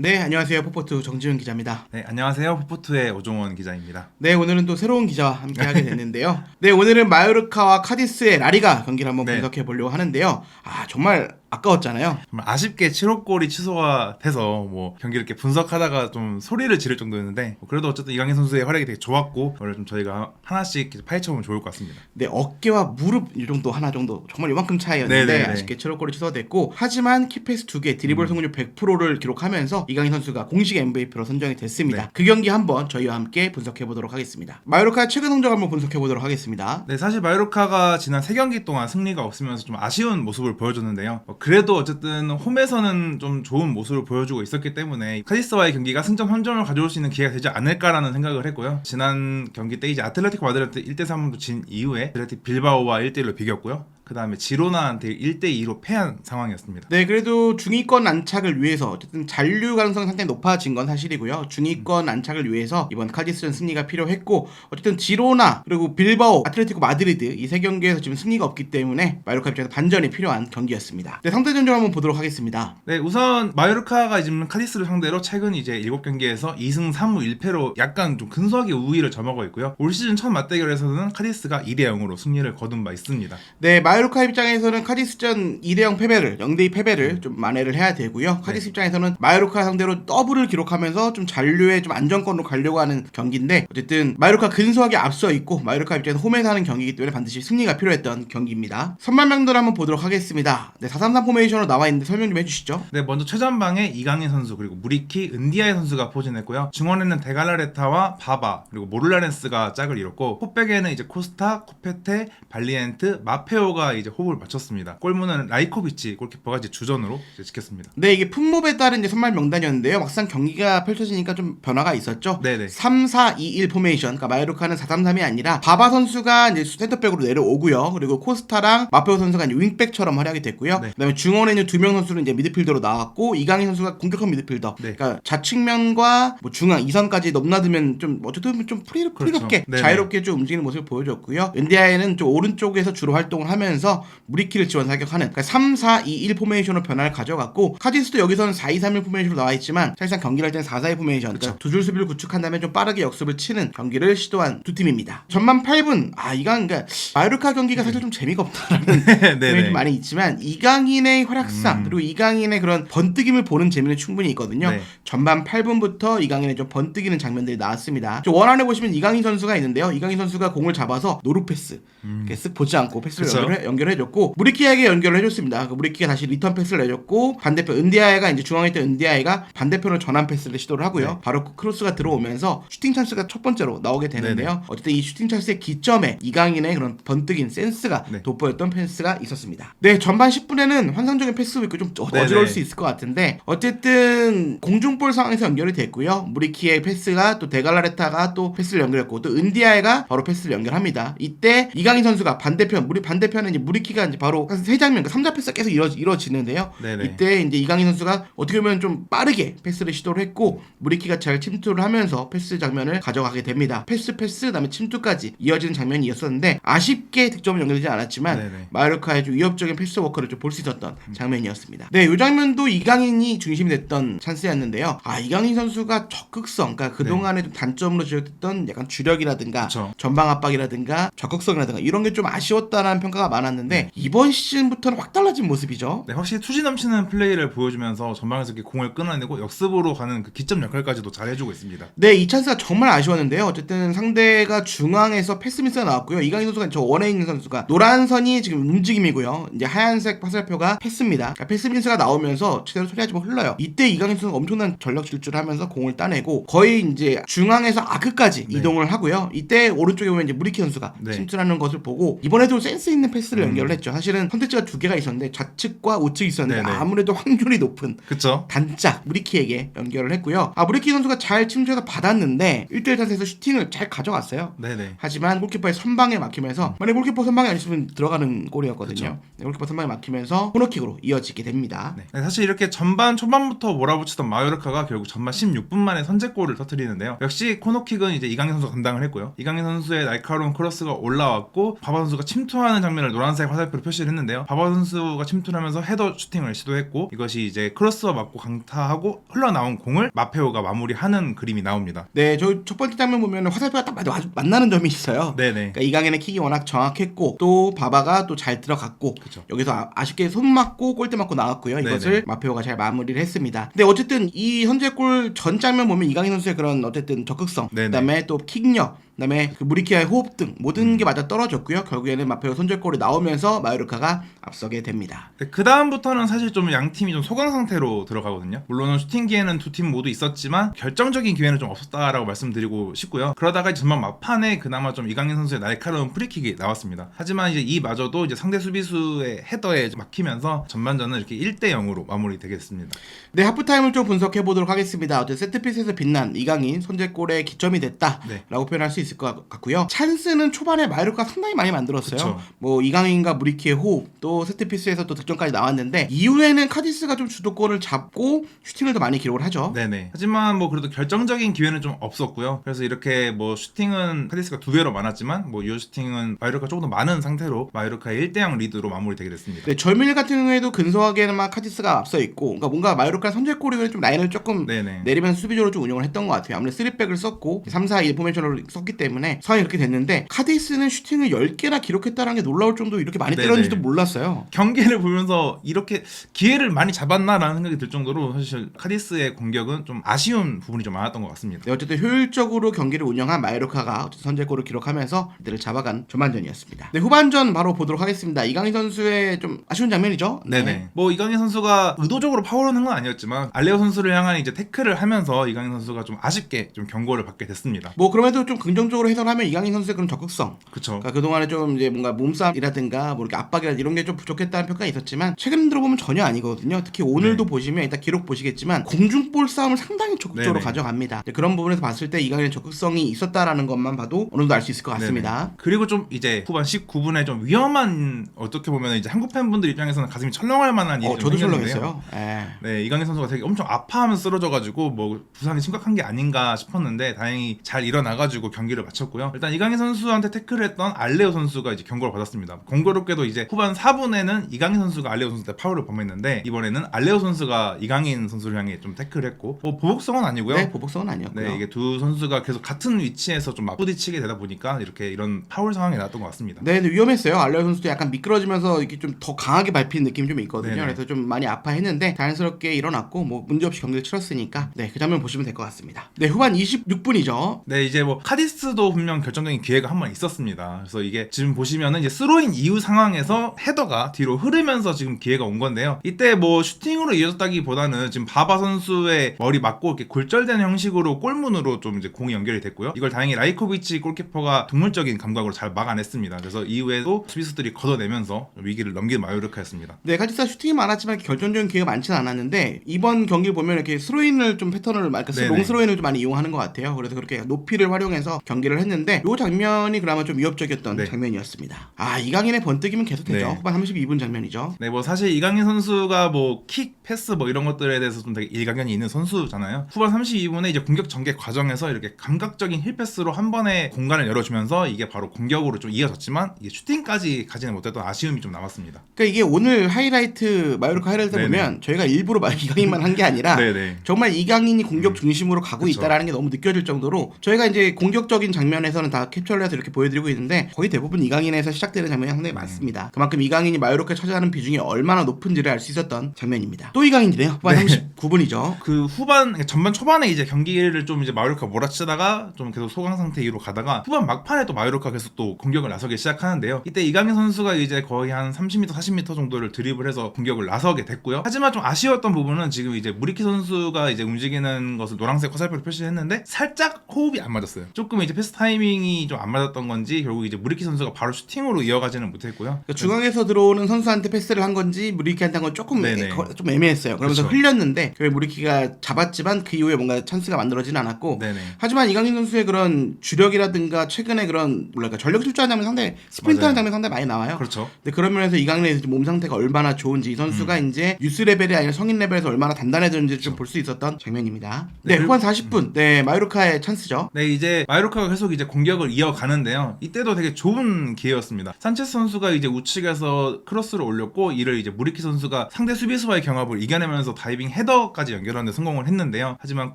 네, 안녕하세요. 포포투 정지훈 기자입니다. 네, 안녕하세요. 포포투의 오종원 기자입니다. 네, 오늘은 또 새로운 기자와 함께 하게 됐는데요. 네, 오늘은 마요르카와 카디스의 라리가 경기를 한번 네. 분석해 보려고 하는데요. 정말 아까웠잖아요. 정말 아쉽게 7호 골이 취소가 돼서 경기를 이렇게 분석하다가 좀 소리를 지를 정도였는데 그래도 어쨌든 이강인 선수의 활약이 되게 좋았고 오늘 좀 저희가 하나씩 파헤쳐보면 좋을 것 같습니다. 네, 어깨와 무릎 이 정도 하나 정도 정말 이만큼 차이였는데 네네네. 아쉽게 7홀골이 취소됐고 하지만 키패스 2개 드리블 성공률 100%를 기록하면서 이강인 선수가 공식 MVP로 선정이 됐습니다. 네. 그 경기 한번 저희와 함께 분석해 보도록 하겠습니다. 마요르카의 최근 성적 한번 분석해 보도록 하겠습니다. 네, 사실 마요르카가 지난 3경기 동안 승리가 없으면서 좀 아쉬운 모습을 보여줬는데요. 그래도 어쨌든 홈에서는 좀 좋은 모습을 보여주고 있었기 때문에 카디스와의 경기가 승점 3점을 가져올 수 있는 기회가 되지 않을까라는 생각을 했고요. 지난 경기 때 이제 아틀레티코 마드리드 1대3도 진 이후에 아틀레틱 빌바오와 1대1로 비겼고요. 그 다음에 지로나한테 1대2로 패한 상황이었습니다. 네, 그래도 중위권 안착을 위해서 어쨌든 잔류 가능성이 상당히 높아진 건 사실이고요. 중위권 안착을 위해서 이번 카디스전 승리가 필요했고 어쨌든 지로나 그리고 빌바오, 아틀레티코 마드리드 이 세 경기에서 지금 승리가 없기 때문에 마요르카 입장에서 반전이 필요한 경기였습니다. 네, 상대 전적 한번 보도록 하겠습니다. 네, 우선 마요르카가 지금 카디스를 상대로 최근 이제 7경기에서 2승 3무 1패로 약간 좀 근소하게 우위를 점하고 있고요. 올 시즌 첫 맞대결에서는 카디스가 2대0으로 승리를 거둔 바 있습니다. 네, 마요르카 입장에서는 카디스전 2대0 패배를 0대2 패배를 좀 만회를 해야 되고요. 카디스 입장에서는 마요르카 상대로 더블을 기록하면서 좀 잔류의 좀 안정권으로 가려고 하는 경기인데 어쨌든 마요르카 근소하게 앞서 있고 마요르카 입장에서 홈에서 하는 경기이기 때문에 반드시 승리가 필요했던 경기입니다. 선발 명단 한번 보도록 하겠습니다. 네, 4-3-3 포메이션으로 나와 있는데 설명 좀 해주시죠. 네, 먼저 최전방에 이강인 선수 그리고 무리키, 은디아이 선수가 포진했고요. 중원에는 데갈라레타와 바바 그리고 모를라렌스가 짝을 이뤘고 풋백에는 이제 코스타, 코페테, 발리엔트, 마페오가 이제 호흡을 맞췄습니다. 골문은 라이코비치 골키퍼가 이제 주전으로 이제 지켰습니다. 네, 이게 품목에 따른 이제 선발 명단이었는데요. 막상 경기가 펼쳐지니까 좀 변화가 있었죠. 네네. 3-4-2-1 포메이션. 그러니까 마요르카는 4-3-3이 아니라 바바 선수가 이제 센터백으로 내려오고요. 그리고 코스타랑 마페오 선수가 이제 윙백처럼 활약이 됐고요. 네. 그다음에 중원에 있는 두 명 선수는 이제 미드필더로 나왔고 이강인 선수가 공격형 미드필더. 네. 그러니까 좌측면과 뭐 중앙 2선까지 넘나들면 좀 어쨌든 좀 프리롭게 네네. 자유롭게 좀 움직이는 모습을 보여줬고요. 엔디아에는 좀 오른쪽에서 주로 활동을 하면서 무리키를 지원 사격하는 그러니까 3-4-2-1 포메이션으로 변화를 가져갔고 카디스도 여기서는 4-2-3-1 포메이션으로 나와 있지만 사실상 경기를 할 때는 4-4-2 포메이션 그러니까 두 줄 수비를 구축한 다음에 좀 빠르게 역습을 치는 경기를 시도한 두 팀입니다. 전반 8분 그러니까 마요르카 경기가 사실 좀 재미가 없다라는 생각이 좀 많이 있지만 이강인의 활약상 그리고 이강인의 그런 번뜩임을 보는 재미는 충분히 있거든요. 네. 전반 8분부터 이강인의 좀 번뜩이는 장면들이 나왔습니다. 원안에 보시면 이강인 선수가 있는데요. 이강인 선수가 공을 잡아서 노루 패스 이렇게 쓱 보지 않고 패스를 연결해줬고 무리키에게 연결을 해줬습니다. 그 무리키가 다시 리턴 패스를 내줬고 반대편 은디아이가 이제 중앙에 있던 은디아이가 반대편으로 전환 패스를 시도를 하고요. 네. 바로 그 크로스가 들어오면서 슈팅 찬스가 첫 번째로 나오게 되는데요. 네네. 어쨌든 이 슈팅 찬스의 기점에 이강인의 그런 번뜩인 센스가 네. 돋보였던 패스가 있었습니다. 네, 전반 10분에는 환상적인 패스도 있고 좀 어지러울 수 있을 것 같은데 어쨌든 공중볼 상황에서 연결이 됐고요. 무리키의 패스가 또 데갈라레타가 또 패스를 연결했고 또 은디아이가 바로 패스를 연결합니다. 이때 이강인 선수가 반대편에 이제 무리키가 이제 바로 세 장면, 3자 패스가 계속 이루어지는데요. 네네. 이때 이제 이강인 선수가 어떻게 보면 좀 빠르게 패스를 시도를 했고 무리키가 잘 침투를 하면서 패스 장면을 가져가게 됩니다. 패스 그다음에 침투까지 이어지는 장면이었었는데 아쉽게 득점은 연결되지 않았지만 네네. 마요르카의 좀 위협적인 패스 워커를 좀 볼 수 있었던 장면이었습니다. 네, 이 장면도 이강인이 중심이 됐던 찬스였는데요. 이강인 선수가 적극성, 그러니까 그동안에 좀 단점으로 지적됐던 약간 주력이라든가 그쵸. 전방 압박이라든가 적극성이라든가 이런 게 좀 아쉬웠다라는 평가가 많았는데 이번 시즌부터는 확 달라진 모습이죠. 네, 확실히 투지 넘치는 플레이를 보여주면서 전방에서 이렇게 공을 끊어내고 역습으로 가는 그 기점 역할까지도 잘 해주고 있습니다. 네, 이 찬스가 정말 아쉬웠는데요. 어쨌든 상대가 중앙에서 패스 미스가 나왔고요. 이강인 선수가 저 원에 있는 선수가 노란 선이 지금 움직임이고요. 이제 하얀색 화살표가 패스입니다. 그러니까 패스 미스가 나오면서 제대로 처리하지 못 흘러요. 이때 이강인 선수가 엄청난 전력 질주를 하면서 공을 따내고 거의 이제 중앙에서 아크까지 네. 이동을 하고요. 이때 오른쪽에 보면 이제 무리키 선수가 네. 침투하는 것을 보고 이번에도 센스 있는 패스를 연결을 했죠. 사실은 선택지가 두 개가 있었는데 좌측과 우측이 있었는데 네네. 아무래도 확률이 높은 그쵸? 단짝 무리키에게 연결을 했고요. 무리키 선수가 잘 침투해서 받았는데 1대1 찬스에서 슈팅을 잘 가져갔어요. 네네. 하지만 골키퍼의 선방에 막히면서 만약 골키퍼 선방이 아니었으면 들어가는 골이었거든요. 네, 골키퍼 선방에 막히면서 코너킥으로 이어지게 됩니다. 네, 사실 이렇게 전반 초반부터 몰아붙이던 마요르카가 결국 전반 16분 만에 선제골을 터뜨리는데요. 역시 코너킥은 이제 이강인 선수가 감당을 했고요. 이강인 선수의 날카로운 크로스가 올라왔고 바바 선수가 침투하는 장면을 노란색 화살표로 표시를 했는데요. 바바 선수가 침투를 하면서 헤더 슈팅을 시도했고 이것이 이제 크로스와 맞고 강타하고 흘러나온 공을 마페오가 마무리하는 그림이 나옵니다. 네, 저 첫 번째 장면 보면 화살표가 딱 만나는 점이 있어요. 네네. 그러니까 이강인의 킥이 워낙 정확했고 또 바바가 또 잘 들어갔고 그쵸. 여기서 아쉽게 손 맞고 골대 맞고 나왔고요. 이것을 네네. 마페오가 잘 마무리를 했습니다. 근데 어쨌든 이 선제골 전 장면 보면 이강인 선수의 그런 어쨌든 적극성, 네네. 그다음에 또 킥력, 그다음에 그 무리키아의 호흡 등 모든 게 맞아 떨어졌고요. 결국에는 마페오 선제골이 나오면서 마요르카가 앞서게 됩니다. 그 다음부터는 사실 좀 양 팀이 좀 소강 상태로 들어가거든요. 물론은 슈팅 기회는 두 팀 모두 있었지만 결정적인 기회는 좀 없었다라고 말씀드리고 싶고요. 그러다가 전반 막판에 그나마 좀 이강인 선수의 날카로운 프리킥이 나왔습니다. 하지만 이제 이마저도 이제 상대 수비수의 헤더에 막히면서 전반전은 이렇게 1대0으로 마무리되게 됐습니다. 네, 하프타임을 좀 분석해 보도록 하겠습니다. 어쨌든 세트피스에서 빛난 이강인 선제골의 기점이 됐다라고 네. 표현할 수 있을 것 같고요. 찬스는 초반에 마요르카 상당히 많이 만들었어요. 그쵸. 뭐 이강인과 무리키의 호흡, 또 세트피스에서 또 득점까지 나왔는데 이후에는 카디스가 좀 주도권을 잡고 슈팅을 더 많이 기록을 하죠. 네네. 하지만 뭐 그래도 결정적인 기회는 좀 없었고요. 그래서 이렇게 뭐 슈팅은 카디스가 2배로 많았지만 뭐 이 슈팅은 마요르카 조금 더 많은 상태로 마요르카의 1대0 리드로 마무리되게 됐습니다. 네, 절밀 같은 경우에도 근소하게만 카디스가 앞서 있고, 그러니까 뭔가 마요르카 선제골이 좀 라인을 조금 네네. 내리면서 수비적으로 좀 운영을 했던 것 같아요. 아무래도 3백을 썼고 3-4-1 포메이션으로 썼기 때문에 상황이 이렇게 됐는데 카디스는 슈팅을 10개나 기록했다는 게 놀라울 정도로 이렇게 많이 네네. 때렸는지도 몰랐어요. 경기를 보면서 이렇게 기회를 많이 잡았나라는 생각이 들 정도로 사실 카디스의 공격은 좀 아쉬운 부분이 좀 많았던 것 같습니다. 네, 어쨌든 효율적으로 경기를 운영한 마요르카가 선제골을 기록하면서 이들을 잡아간 전반전이었습니다. 네, 후반전 바로 보도록 하겠습니다. 이강인 선수의 좀 아쉬운 장면이죠. 네네. 뭐 이강인 선수가 의도적으로 파울을 한 건 아니었지만 알레오 선수를 향한 이제 태클을 하면서 이강인 선수가 좀 아쉽게 좀 경고를 받게 됐습니다. 뭐 그럼에도 좀 긍정적으로 해석하면 이강인 선수의 그런 적극성, 그쵸. 그러니까 그동안에 좀 이제 뭔가 몸싸움이라든가 뭐 이렇게 압박이라든가 이런 게 좀 부족했다는 평가가 있었지만 최근 들어보면 전혀 아니거든요. 특히 오늘도 네. 보시면 이따 기록 보시겠지만 공중볼 싸움을 상당히 적극적으로 네네. 가져갑니다. 그런 부분에서 봤을 때 이강인의 적극성이 있었다라는 것만 봐도 어느 정도 알 수 있을 것 같습니다. 네네. 그리고 좀 이제 후반 19분에 좀 위험한 어떻게 보면 이제 한국 팬분들 입장에서는 가슴이 철렁할 만한 일이 좀 저도 생겼는데요. 철렁했어요. 예. 네, 이강인 선수가 되게 엄청 아파하면서 쓰러져가지고 뭐 부상이 심각한 게 아닌가 싶었는데 다행히 잘 일어나가지고 경기를 마쳤고요. 일단 이강인 선수한테 태클을 했던 알레오 선수가 이제 경고를 받았습니다. 공교롭게도 이제 후반 4분에는 이강인 선수가 알레오 선수한테 파울을 범했는데 이번에는 알레오 선수가 이강인 선수를 향해 좀 태클을 했고 뭐 보복성은 아니고요. 네, 보복성은 아니었고요. 네, 이게 두 선수가 계속 같은 위치에서 좀 맞부딪히게 되다 보니까 이렇게 이런 파울 상황이 나왔던 것 같습니다. 네, 근데 위험했어요. 알레오 선수도 약간 미끄러지면서 이렇게 좀 더 강하게 밟힌 느낌이 좀 있거든요. 네네. 그래서 좀 많이 아파했는데 자연스럽게 일어났고 뭐 문제없이 경기를 치렀으니까 네, 그 장면 보시면 될 것 같습니다. 네, 후반 26분이죠. 네, 이제 뭐 카디스도 분명 결정적인 기회가 한 번 있었습니다. 그래서 이게 지금 보시면은 이제 스로인 이후 상황에서 헤더가 뒤로 흐르면서 지금 기회가 온 건데요. 이때 뭐 슈팅으로 이어졌다기보다는 지금 바바 선수의 머리 맞고 이렇게 골절되는 형식으로 골문으로 좀 이제 공이 연결이 됐고요. 이걸 다행히 라이코비치 골키퍼가 동물적인 감각으로 잘 막아냈습니다. 그래서 이후에도 수비수들이 걷어내면서 위기를 넘긴 마요르카였습니다. 네, 카디스가 슈팅이 많았지만 결정적인 기회가 많지는 않았는데 이번 경기 보면 이렇게 스로인을 좀 패턴을 그러니까 네네. 롱 스로인을 좀 많이 이용하는 것 같아요. 그래서 그렇게 높이를 활용해서 경기를 했는데 이 장면이 그나마 좀 위협적이었던 네. 장면이었습니다. 아, 이강인의 번뜩이면 계속되죠. 네. 후반 32분 장면이죠. 네, 뭐 사실 이강인 선수가 뭐 킥, 패스 뭐 이런 것들에 대해서 좀 되게 일가견이 있는 선수잖아요. 후반 32분에 이제 공격 전개 과정에서 이렇게 감각적인 힐 패스로 한 번에 공간을 열어주면서 이게 바로 공격으로 좀 이어졌지만 이게 슈팅까지 가지는 못했던 아쉬움이 좀 남았습니다. 그러니까 이게 오늘 하이라이트 마요르카 하이라이트 네네. 보면 저희가 일부러 이강인만 한 게 아니라 네네. 정말 이강인이 공격 중심으로 가고 그쵸. 있다라는 게 너무 느껴질 정도로 저희가 이제 공격적인 장면에서는 다 캡처를 해서 이렇게 보여드리고 있는데 거의 대부분 이강인에서 시작되는 장면이 상당히 많습니다. 그만큼 이강인이 마요르카에 차지하는 비중이 얼마나 높은지를 알 수 있었던 장면입니다. 또 이강인이네요. 후반 네. 39분이죠. 그 후반 전반 초반에 이제 경기를 좀 이제 마요르카 몰아치다가 좀 계속 소강 상태 이후로 가다가 후반 막판에 또 마요르카 계속 또 공격을 나서기 시작하는데요. 이때 이강인 선수가 이제 거의 한 30m, 40m 정도를 드리블 해서 공격을 나서게 됐고요. 하지만 좀 아쉬웠던 부분은 지금 이제 무리키 선수가 이제 움직이는 것을 노란색 화살표로 표시했는데 살짝 호흡이 안 맞았어요. 조금 이제 패스 타이밍이 좀 안 맞았던 건지 결국 이제 무리키 선수가 바로 슈팅으로 이어가지는 못했고요. 그러니까 중앙에서 들어오는 선수한테 패스를 한 건지 무리키한테 한 건 조금 네네. 좀 애매했어요. 그러면서 그쵸. 흘렸는데 결국 무리키가 잡았지만 그 이후에 뭔가 찬스가 만들어지는 않았고 네네. 하지만 이강인 선수의 그런 주력이라든가 최근에 그런 뭐랄까 전력 질주하는 장면 상당히 스프린트하는 맞아요. 장면 상당히 많이 나와요. 그렇죠. 근데 그런 면에서 이강인의 몸 상태가 얼마나 좋은지 이 선수가 이제 유스 레벨이 아니라 성인 레벨에서 얼마나 단단해졌는지 좀 볼 수 있었던 장면입니다. 네, 네, 후반 40분. 네, 마요르카의 찬스죠. 네, 이제 마요르카가 계속 이제 공격을 이어가는데요. 이때도 되게 좋은 기회였습니다. 산체스 카디스 선수가 이제 우측에서 크로스를 올렸고 이를 이제 무리키 선수가 상대 수비수와의 경합을 이겨내면서 다이빙 헤더까지 연결하는 데 성공을 했는데요. 하지만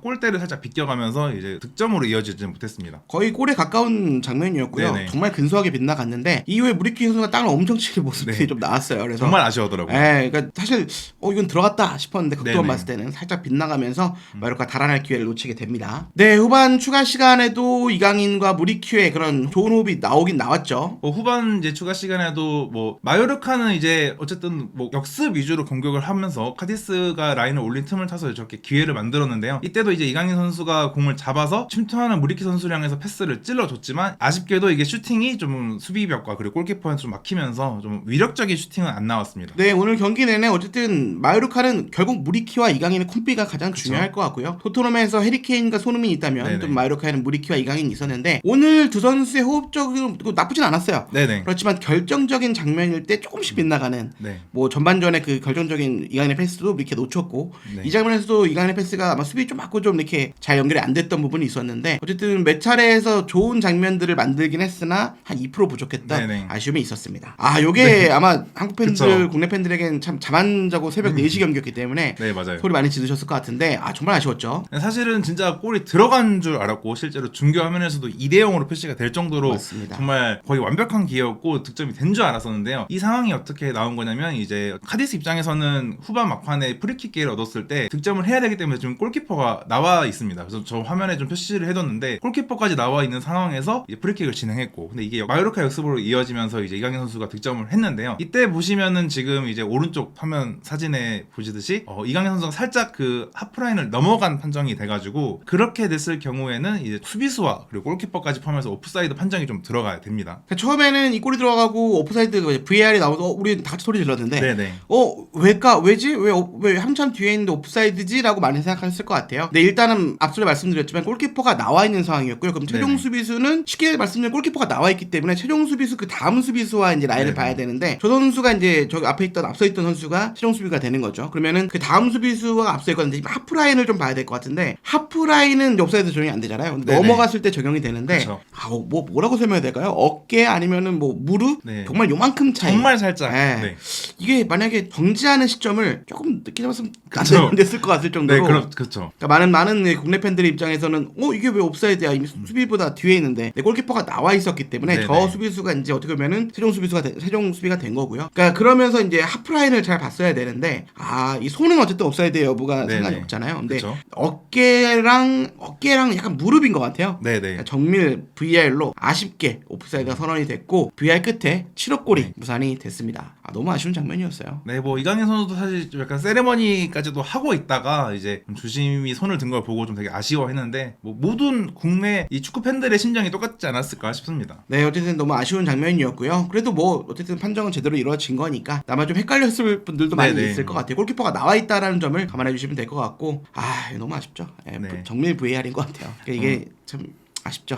골대를 살짝 비껴가면서 이제 득점으로 이어지지 못했습니다. 거의 골에 가까운 장면이었고요. 네네. 정말 근소하게 빗나갔는데 이후에 무리키 선수가 땅을 엄청 치는 모습들이 네. 좀 나왔어요. 그래서 정말 아쉬워하더라고요. 그러니까 사실 이건 들어갔다 싶었는데 극도만 네네. 봤을 때는 살짝 빗나가면서 마요르카 달아날 기회를 놓치게 됩니다. 네, 후반 추가 시간에도 이강인과 무리키의 그런 좋은 호흡이 나오긴 나왔죠. 후반 이제 추가 시간에도 마요르카는 이제 어쨌든 역습 위주로 공격을 하면서 카디스가 라인을 올린 틈을 타서 저렇게 기회를 만들었는데요. 이때도 이제 이강인 선수가 공을 잡아서 침투하는 무리키 선수를 향해서 패스를 찔러줬지만 아쉽게도 이게 슈팅이 좀 수비벽과 그리고 골키퍼한테 좀 막히면서 좀 위력적인 슈팅은 안 나왔습니다. 네, 오늘 경기 내내 어쨌든 마요르카는 결국 무리키와 이강인의 콤비가 가장 중요할 것 같고요. 토트넘에서 해리케인과 손흥민이 있다면 네네. 좀 마요르카에는 무리키와 이강인이 있었는데 오늘 두 선수의 호흡적으로 나쁘진 않았어요. 네네. 그렇지만 결정적인 장면일 때 조금씩 빗나가는 네. 전반전에 그 결정적인 이강인의 패스도 이렇게 놓쳤고 네. 이 장면에서도 이강인의 패스가 아마 수비 좀 맞고 좀 이렇게 잘 연결이 안 됐던 부분이 있었는데 어쨌든 몇 차례에서 좋은 장면들을 만들긴 했으나 한 2% 부족했던 네네. 아쉬움이 있었습니다. 요게 아마 한국 팬들, 그쵸. 국내 팬들에겐 참 잠 안 자고 새벽 4시 경기였기 때문에 네, 맞아요. 소리 많이 지르셨을 것 같은데 정말 아쉬웠죠. 사실은 진짜 골이 들어간 줄 알았고 실제로 중계 화면에서도 2대0으로 표시가 될 정도로 맞습니다. 정말 거의 완벽한 기회였고 득점이 된 줄 알았었는데요. 이 상황이 어떻게 나온 거냐면 이제 카디스 입장에서는 후반 막판에 프리킥 기회를 얻었을 때 득점을 해야 되기 때문에 지금 골키퍼가 나와 있습니다. 그래서 저 화면에 좀 표시를 해뒀는데 골키퍼까지 나와 있는 상황에서 이제 프리킥을 진행했고 근데 이게 마요르카 역습으로 이어지면서 이제 이강인 선수가 득점을 했는데요. 이때 보시면은 지금 이제 오른쪽 화면 사진에 보시듯이 이강인 선수가 살짝 그 하프라인을 넘어간 판정이 돼가지고 그렇게 됐을 경우에는 이제 수비수와 그리고 골키퍼까지 포함해서 오프사이드 판정이 좀 들어가야 됩니다. 그러니까 처음에는 이 골이 들어가고 오프사이드 VAR이 나오고 우리 다 같이 소리 질렀는데 네네. 왜지? 왜 한참 뒤에 있는데 오프사이드지? 라고 많이 생각했을 것 같아요. 근데 일단은 앞서 말씀드렸지만 골키퍼가 나와 있는 상황이었고요. 그럼 최종 네네. 수비수는 쉽게 말씀드리면 골키퍼가 나와 있기 때문에 최종 수비수 그 다음 수비수와 이제 라인을 네네. 봐야 되는데 저 선수가 이제 저기 앞서 있던 선수가 최종 수비가 되는 거죠. 그러면은 그 다음 수비수가 앞서 있거든요. 하프라인을 좀 봐야 될 것 같은데 하프라인은 옵사이드 적용이 안 되잖아요. 근데 네네. 넘어갔을 때 적용이 되는데 그쵸. 뭐라고 설명해야 될까요? 어깨 아니면은 무릎? 네. 정말 요만큼 차이. 정말 살짝. 네. 네. 이게 만약에 정지하는 시점을 조금 늦게 잡았으면 그쵸. 안 됐을 것 같을 네, 정도로 그렇죠. 그러니까 많은 국내 팬들 입장에서는 이게 왜 옵사이드야 이미 수비보다 뒤에 있는데 골키퍼가 나와 있었기 때문에 네네. 저 수비수가 이제 어떻게 보면은 최종 수비가 된 거고요. 그러니까 그러면서 이제 하프라인을 잘 봤어야 되는데 이 손은 어쨌든 옵사이드 여부가 네네. 상관이 없잖아요. 근데 그쵸. 어깨랑 약간 무릎인 것 같아요. 네네. 그러니까 정밀 VR로 아쉽게 오프사이드가 선언이 됐고 VR 끝에 7억 골이 무산이 됐습니다. 너무 아쉬운 장면이었어요. 네, 이강인 선수도 사실 좀 약간 세레머니까지도 하고 있다가 이제 좀 조심히 손을 든 걸 보고 좀 되게 아쉬워했는데 모든 국내 이 축구 팬들의 심정이 똑같지 않았을까 싶습니다. 네, 어쨌든 너무 아쉬운 장면이었고요. 그래도 어쨌든 판정은 제대로 이루어진 거니까 아마 좀 헷갈렸을 분들도 많이 네네. 있을 것 같아요. 골키퍼가 나와 있다라는 점을 감안해 주시면 될 것 같고 너무 아쉽죠. 네. 정밀 VR인 것 같아요. 그러니까 이게 참 아쉽죠.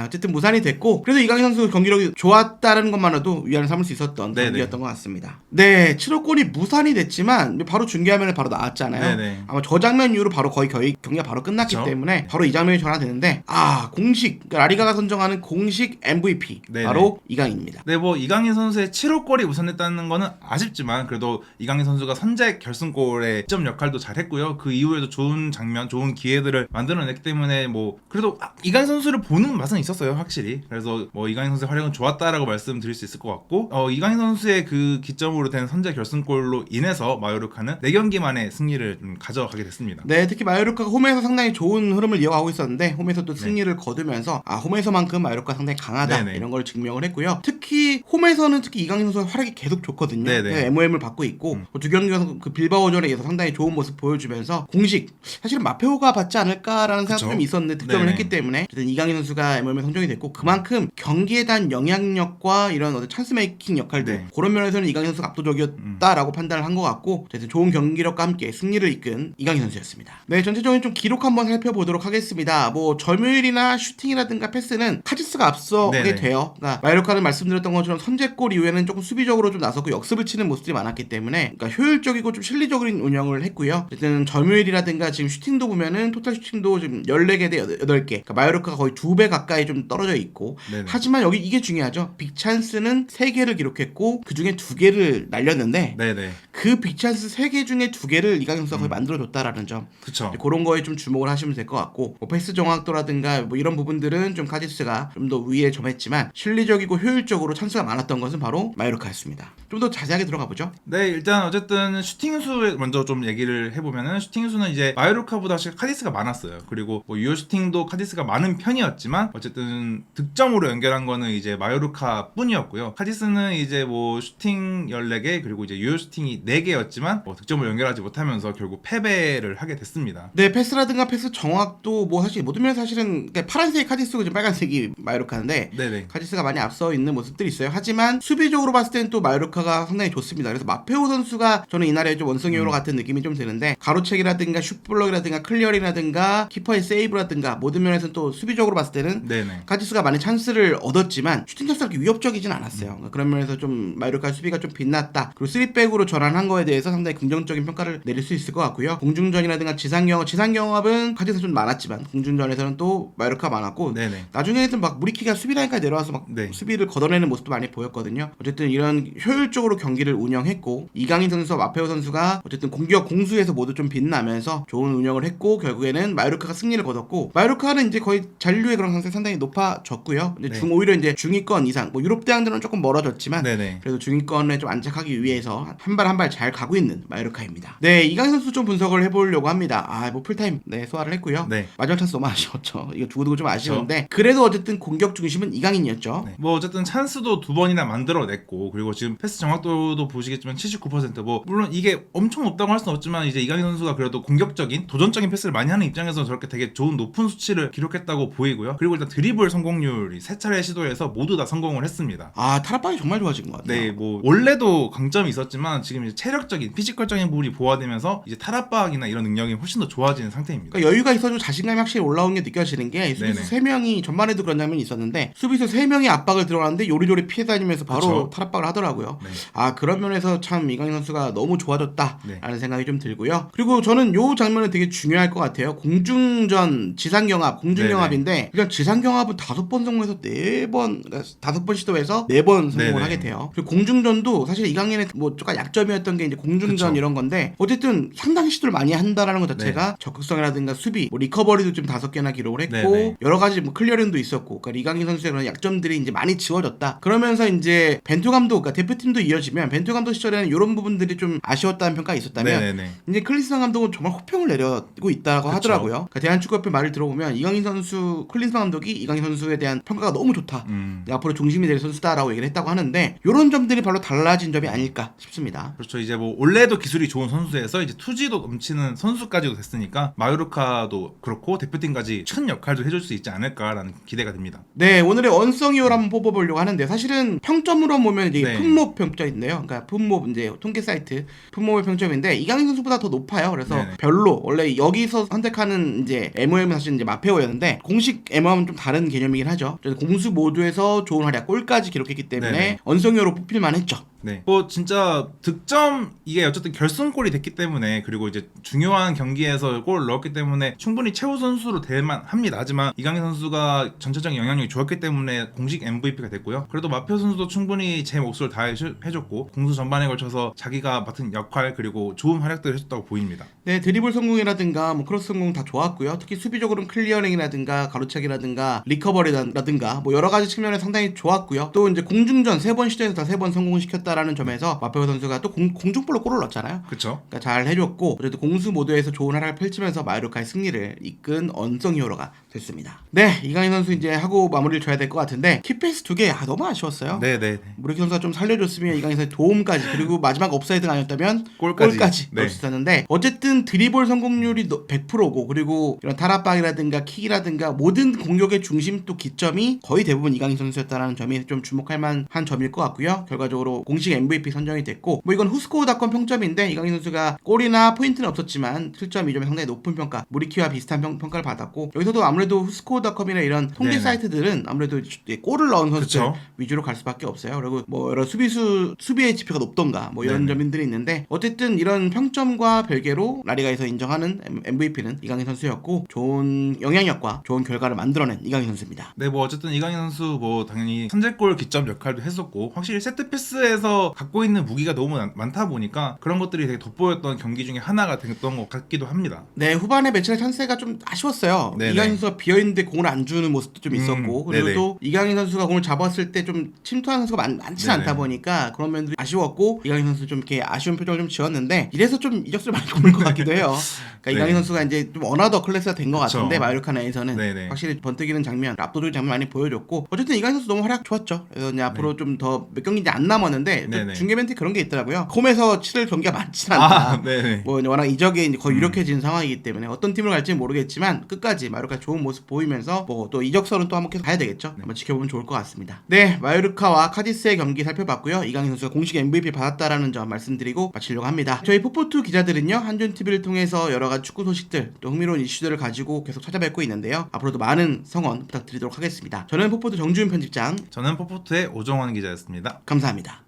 어쨌든 무산이 됐고 그래도 이강인 선수 경기력이 좋았다는 것만으로도 위안을 삼을 수 있었던 네네. 경기였던 것 같습니다. 네, 7호 골이 무산이 됐지만 바로 중계화면에 바로 나왔잖아요. 네네. 아마 저 장면 이후로 바로 거의 경기가 바로 끝났기 그쵸? 때문에 바로 이 장면이 전화되는데 공식 그러니까 라리가가 선정하는 공식 MVP 네네. 바로 이강인입니다. 네, 이강인 선수의 7호 골이 우선됐다는 거는 아쉽지만 그래도 이강인 선수가 선제 결승골의 점 역할도 잘했고요. 그 이후에도 좋은 장면, 좋은 기회들을 만들어냈기 때문에 그래도 이강인 선수를 보는 맛은 있었어요, 확실히. 그래서 이강인 선수의 활약은 좋았다라고 말씀드릴 수 있을 것 같고 이강인 선수의 그 기점으로 된 선제 결승골로 인해서 마요르카는 4경기 만에 승리를 좀 가져가게 됐습니다. 네, 특히 마요르카가 홈에서 상당히 좋은 흐름을 이어가고 있었는데 홈에서 또 승리를 거두면서 홈에서만큼 마요르카가 상당히 강하다 네네. 이런 걸 증명을 했고요. 특히 홈에서는 이강인 선수의 활약이 계속 좋거든요. 네네. MOM을 받고 있고 두 경기에서 그 빌바오전에서 상당히 좋은 모습 보여주면서 공식 사실은 마페오가 받지 않을까라는 생각도 좀 있었는데 득점을 네네. 했기 때문에 어쨌든 이강인 선수가 MOM에 성적이 됐고 그만큼 경기에 대한 영향력과 이런 찬스 메이킹 역할들 네. 그런 면에서는 이강인 선수가 압도적이었다라고 판단을 한 것 같고 어쨌든 좋은 경기력과 함께 승리를 이끈 이강인 선수였습니다. 네, 전체적인 좀 기록 한번 살펴보도록 하겠습니다. 점유율이나 슈팅이라든가 패스는 카지스가 앞서게 네네. 돼요. 그러니까 마요르카는 말씀드렸던 것처럼 선제골 이후에는 조금 수비적으로 좀 나섰고 역습을 치는 모습들이 많았기 때문에 그러니까 효율적이고 좀 실리적인 운영을 했고요. 어쨌든 점유율이라든가 지금 슈팅도 보면은 토탈 슈팅도 지금 14개 대 8개 그러니까 마요르카가 거의 2배 가까이 바닷가에 좀 떨어져 있고 네네. 하지만 여기 이게 중요하죠. 빅찬스는 3개를 기록했고 그 중에 2개를 날렸는데 네네. 그 빅찬스 3개 중에 2개를 이강인 선수가 거의 만들어줬다라는 점 그쵸. 그런 거에 좀 주목을 하시면 될 것 같고 뭐 패스 정확도라든가 뭐 이런 부분들은 좀 카디스가 좀 더 위에 점했지만 실리적이고 효율적으로 찬스가 많았던 것은 바로 마요르카였습니다. 좀 더 자세하게 들어가 보죠. 네, 일단 어쨌든 슈팅 수에 먼저 좀 얘기를 해보면은 슈팅 수는 이제 마요르카보다 사실 카디스가 많았어요. 그리고 뭐 유효 슈팅도 카디스가 많은 편이었지만 어쨌든 득점으로 연결한 거는 이제 마요르카 뿐이었고요. 카디스는 이제 뭐 슈팅 14개 그리고 이제 유효 슈팅이 4개였지만 뭐 득점을 연결하지 못하면서 결국 패배를 하게 됐습니다. 네, 패스라든가 패스 정확도 뭐 사실 모든 면에서 사실은 그러니까 파란색이 카디스고 지금 빨간색이 마요르카인데 네네. 카디스가 많이 앞서 있는 모습들이 있어요. 하지만 수비적으로 봤을 때는 또 마요르카가 상당히 좋습니다. 그래서 마페오 선수가 저는 이날의 좀 원성 히어로 같은 느낌이 좀 드는데 가로채기라든가 슛블럭이라든가 클리어링이라든가 키퍼의 세이브라든가 모든 면에서는 또 수비적으로 봤을 때는 네네. 카디스가 많은 찬스를 얻었지만 슈팅 찬스가 그렇게 위협적이진 않았어요. 그러니까 그런 면에서 좀 마요르카 수비가 좀 빛났다. 그리고 3백으로 전환한 거에 대해서 상당히 긍정적인 평가를 내릴 수 있을 것 같고요. 공중전이라든가 지상경합은 카디스가 좀 많았지만 공중전에서는 또 마요르카가 많았고 네네. 나중에는 막 무리키가 수비 라인까지 내려와서 막 네. 수비를 걷어내는 모습도 많이 보였거든요. 어쨌든 이런 효율적으로 경기를 운영했고 이강인 선수와 마페오 선수가 어쨌든 공격 공수에서 모두 좀 빛나면서 좋은 운영을 했고 결국에는 마요르카가 승리를 거뒀고 마요르카는 이제 거의 잔류의 그런 가능성이 상당히 높아졌고요. 근데 네. 오히려 이제 중위권 이상 뭐 유럽 대항들은 조금 멀어졌지만 네네. 그래도 중위권에 좀 안착하기 위해서 한 발 한 발 잘 가고 있는 마요르카입니다. 네, 이강인 선수 좀 분석을 해보려고 합니다. 뭐 풀타임 소화를 했고요. 네. 마지막 찬스 너무 아쉬웠죠. 이거 두고두고 좀 아쉬운데 그래도 어쨌든 공격 중심은 이강인이었죠. 네. 뭐 어쨌든 찬스도 2번이나 만들어냈고 그리고 지금 패스 정확도도 보시겠지만 79%뭐 물론 이게 엄청 높다고 할 수는 없지만 이제 이강인 선수가 그래도 공격적인 도전적인 패스를 많이 하는 입장에서 저렇게 되게 좋은 높은 수치를 기록했다고 보이고요. 그리고 일단 드리블 성공률이 3차례 시도해서 모두 다 성공을 했습니다. 타락방이 정말 좋아진 것 같아요. 네, 뭐 원래도 강점이 있었지만 지금 이제 체력적인 피지컬적인 부분이 보완되면서 이제 탈압박이나 이런 능력이 훨씬 더 좋아지는 상태입니다. 그러니까 여유가 있어도 자신감이 확실히 올라온 게 느껴지는 게 수비수 네네. 3명이 전반에도 그런 장면이 있었는데 수비수 3명이 압박을 들어가는데 요리조리 피해 다니면서 바로 그쵸. 탈압박을 하더라고요. 네. 그런 면에서 참 이강인 선수가 너무 좋아졌다라는 네. 생각이 좀 들고요. 그리고 저는 요 장면은 되게 중요할 것 같아요. 공중전 지상경합, 공중경합인데 일단 지상경합은 5번 성공해서 4번, 그러니까 5번 시도해서 4번 성공을 네네. 하게 돼요. 그리고 공중전도 사실 이강인의 뭐 조금 약점이었던 게 이제 공중전 그쵸. 이런 건데 어쨌든 상당히 시도를 많이 한다라는 것 자체가 적극성이라든가 수비, 뭐 리커버리도 좀 5개나 기록을 했고 네네. 여러 가지 뭐 클리어링도 있었고 그러니까 이강인 선수의 그런 약점들이 이제 많이 지워졌다. 그러면서 이제 벤투 감독, 그러니까 대표팀도 이어지면 벤투 감독 시절에는 이런 부분들이 좀 아쉬웠다는 평가가 있었다면 네네네. 이제 클린스만 감독은 정말 호평을 내리고 있다고 그쵸. 하더라고요. 그러니까 대한축구협회 말을 들어보면 이강인 선수, 클린스만 감독이 이강인 선수에 대한 평가가 너무 좋다. 앞으로 중심이 될 선수다라고 얘기를 했다고 하는데 이런 점들이 바로 달라진 점이 아닐까 싶습니다. 그렇죠. 이제 뭐 원래도 기술이 좋은 선수에서 이제 투지도 넘치는 선수까지도 됐으니까 마요르카도 그렇고 대표팀까지 큰 역할도 해줄 수 있지 않을까라는 기대가 됩니다. 네, 오늘의 언성이오를 한번 뽑아보려고 하는데 사실은 평점으로 보면 이제 네. 품몹 평점인데요. 그러니까 품몹 이제 통계 사이트 품몹의 평점인데 이강인 선수보다 더 높아요. 그래서 네네. 별로 원래 여기서 선택하는 이제 MOM은 사실 이제 마페오였는데 공식 MOM은 좀 다른 개념이긴 하죠. 그래서 공수 모두에서 좋은 활약, 골까지 기록했기 때문에 네네. 언성이오로 뽑힐만 했죠. 네. 뭐 진짜 득점 이게 어쨌든 결승골이 됐기 때문에 그리고 이제 중요한 경기에서 골을 넣었기 때문에 충분히 최우 선수로 될만 합니다. 하지만 이강인 선수가 전체적인 영향력이 좋았기 때문에 공식 MVP가 됐고요. 그래도 마페오 선수도 충분히 제 몫을 다 해줬고 공수 전반에 걸쳐서 자기가 맡은 역할 그리고 좋은 활약들을 해줬다고 보입니다. 네, 드리블 성공이라든가 뭐 크로스 성공 다 좋았고요. 특히 수비적으로는 클리어링이라든가 가로차기라든가 리커버리라든가 뭐 여러 가지 측면에 상당히 좋았고요. 또 이제 공중전 3번 시도해서 다 3번 성공시켰다라는 점에서 마페오 선수가 또 공중볼로 골을 넣었잖아요. 그렇죠. 그러니까 잘 해줬고 그래도 공수 모드에서 좋은 활약을 펼치면서 마요르카의 승리를 이끈 언성 히어로가 됐습니다. 네, 이강인 선수 이제 하고 마무리를 줘야 될 것 같은데 키패스 2개 너무 아쉬웠어요. 네네. 무리키 선수가 좀 살려줬으면 이강인 선수의 도움까지 그리고 마지막 업사이드가 아니었다면 골까지. 넣을 수 있었는데 어쨌든 드리블 성공률이 100%고 그리고 이런 탈압박이라든가 킥이라든가 모든 공격의 중심 또 기점이 거의 대부분 이강인 선수였다는 점이 좀 주목할 만한 점일 것 같고요. 결과적으로 공식 공식 MVP 선정이 됐고 뭐 이건 후스코어닷컴 평점인데 이강인 선수가 골이나 포인트는 없었지만 실점 2점이 상당히 높은 평가, 무리키와 비슷한 평가를 받았고 여기서도 아무래도 후스코어닷컴이나 이런 통계 네네. 사이트들은 아무래도 골을 넣은 선수들 그쵸. 위주로 갈 수밖에 없어요. 그리고 뭐 여러 수비의 지표가 높던가 뭐 이런 네네. 점들이 있는데 어쨌든 이런 평점과 별개로 라리가에서 인정하는 MVP는 이강인 선수였고 좋은 영향력과 좋은 결과를 만들어낸 이강인 선수입니다. 네, 뭐 어쨌든 이강인 선수 뭐 당연히 선제골 기점 역할도 했었고 확실히 세트 패스에서 갖고 있는 무기가 너무 많다 보니까 그런 것들이 되게 돋보였던 경기 중에 하나가 됐던 것 같기도 합니다. 네, 후반에 매치의 찬스가 좀 아쉬웠어요. 네네. 이강인 선수가 비어있는데 공을 안 주는 모습도 좀 있었고 그리고 네네. 또 이강인 선수가 공을 잡았을 때 좀 침투하는 선수가 많지 네네. 않다 보니까 그런 면들이 아쉬웠고 이강인 선수 좀 이렇게 아쉬운 표정을 좀 지었는데 이래서 좀 이적수를 많이 보는 것 같기도 해요. 그러니까 네. 이강인 선수가 이제 좀 어나더 클래스가 된 것 그쵸. 같은데 마요르카 내에서는 네네. 확실히 번뜩이는 장면, 압도적인 장면 많이 보여줬고 어쨌든 이강인 선수 너무 활약 좋았죠. 그래서 이제 앞으로 좀 더 몇 경기 이제 안 남았는데 또 네네. 중계 멘트 그런 게 있더라고요. 홈에서 치를 경기가 많지 않다. 아, 네네. 뭐 워낙 이적이 이제 거의 유력해진 상황이기 때문에 어떤 팀을 갈지는 모르겠지만 끝까지 마요르카 좋은 모습 보이면서 뭐 또 이적설은 또 한번 계속 가야 되겠죠. 한번 지켜보면 좋을 것 같습니다. 네, 마요르카와 카디스의 경기 살펴봤고요. 이강인 선수가 공식 MVP 받았다라는 점 말씀드리고 마치려고 합니다. 저희 포포투 기자들은요 한준 TV를 통해서 여러 가지 축구 소식들 또 흥미로운 이슈들을 가지고 계속 찾아뵙고 있는데요. 앞으로도 많은 성원 부탁드리도록 하겠습니다. 저는 포포투 정주윤 편집장 저는 포포트의 오정환 기자였습니다. 감사합니다.